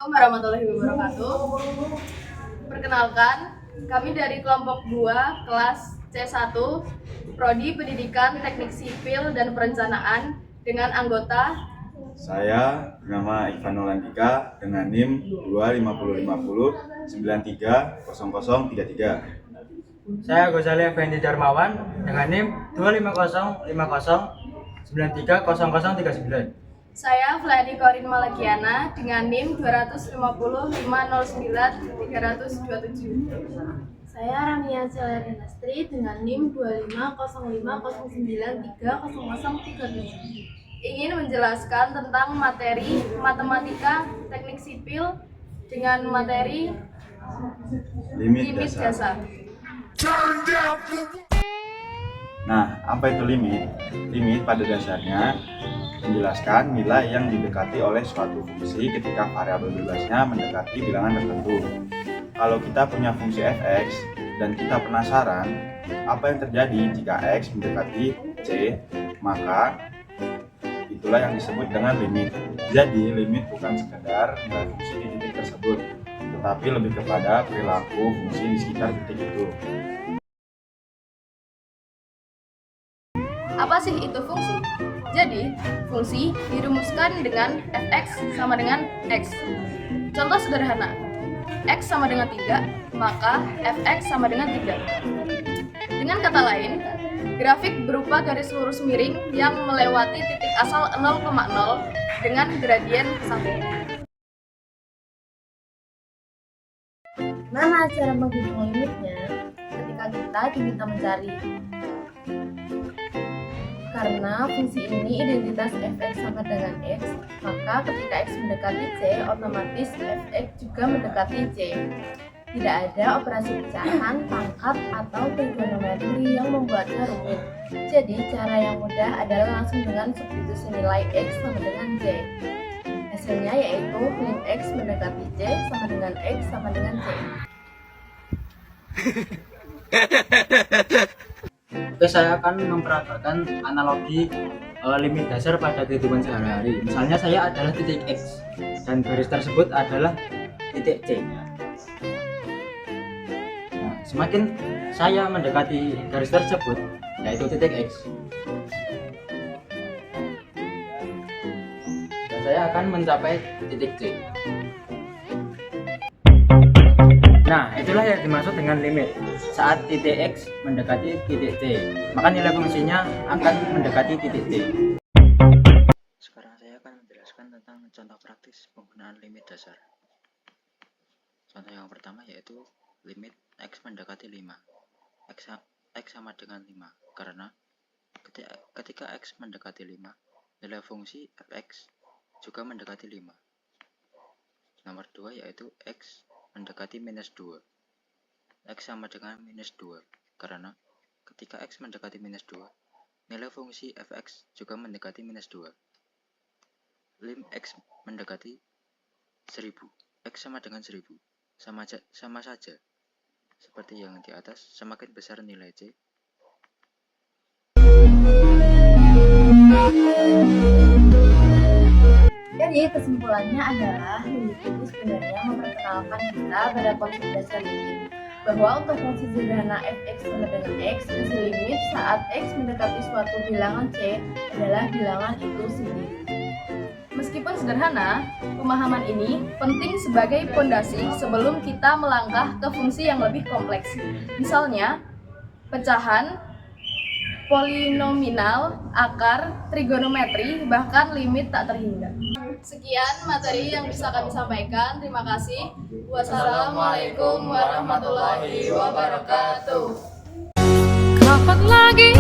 Assalamualaikum warahmatullahi wabarakatuh. Perkenalkan, kami dari kelompok 2 kelas C1 Prodi Pendidikan Teknik Sipil dan Perencanaan dengan anggota Saya bernama Ivan Nolandika dengan NIM 25050 930033. Saya Gozali Effendi Darmawan dengan NIM 25050930039. saya Vladi Korin Malakiana dengan NIM 250509327. Saya Ramia Celeri Nastri dengan NIM 25050930037. Ingin menjelaskan tentang materi matematika teknik sipil dengan materi Limit limit dasar. dasar. Nah, apa itu limit? Limit pada dasarnya menjelaskan nilai yang didekati oleh suatu fungsi ketika variabel bebasnya mendekati bilangan tertentu. Kalau kita punya fungsi f(x) dan kita penasaran apa yang terjadi jika x mendekati c, maka itulah yang disebut dengan limit. Jadi, limit bukan sekedar nilai fungsi di titik tersebut, tetapi lebih kepada perilaku fungsi di sekitar titik itu. Apa sih itu fungsi? Jadi, fungsi dirumuskan dengan f(x) sama dengan x. Contoh sederhana, x sama dengan 3, maka f(x) sama dengan 3. Dengan kata lain, grafik berupa garis lurus miring yang melewati titik asal 0,0 dengan gradien ke samping. Mana cara menghitung limitnya? Ketika kita diminta mencari. Karena fungsi ini identitas f(x) sama dengan x, maka ketika x mendekati c, otomatis f(x) juga mendekati c. Tidak ada operasi pecahan, pangkat, atau trigonometri yang membuatnya rumit. Jadi cara yang mudah adalah langsung dengan substitusi nilai x sama dengan c. Hasilnya yaitu lim x mendekati c sama dengan x sama dengan c. Oke, saya akan memperagakan analogi limit dasar pada kehidupan sehari-hari. Misalnya saya adalah titik x dan garis tersebut adalah titik c. Nah, semakin saya mendekati garis tersebut, yaitu titik x, dan saya akan mencapai titik c. Nah, itulah yang dimaksud dengan limit. Saat titik x mendekati titik c, maka nilai fungsinya akan mendekati titik c. Sekarang saya akan menjelaskan tentang contoh praktis penggunaan limit dasar. Contoh yang pertama yaitu limit x mendekati 5. X sama dengan 5 karena ketika x mendekati 5, nilai fungsi f(x) juga mendekati 5. Nomor 2 yaitu x mendekati minus 2. X sama dengan minus 2 karena ketika x mendekati minus 2, nilai fungsi f(x) juga mendekati minus 2. Lim x mendekati 1000. X sama dengan 1000. Sama saja. Seperti yang di atas, semakin besar nilai c, Jadi kesimpulannya adalah limit itu sebenarnya memperkenalkan kita pada konsep dasar limit, bahwa untuk fungsi sederhana f(x) sama dengan x, hasil limit saat x mendekati suatu bilangan c adalah bilangan itu sendiri. Meskipun sederhana, pemahaman ini penting sebagai fondasi sebelum kita melangkah ke fungsi yang lebih kompleks. Misalnya, pecahan, polinomial, akar, trigonometri, bahkan limit tak terhingga. Sekian materi yang bisa kami sampaikan. Terima kasih. Wassalamualaikum warahmatullahi wabarakatuh. Kapan lagi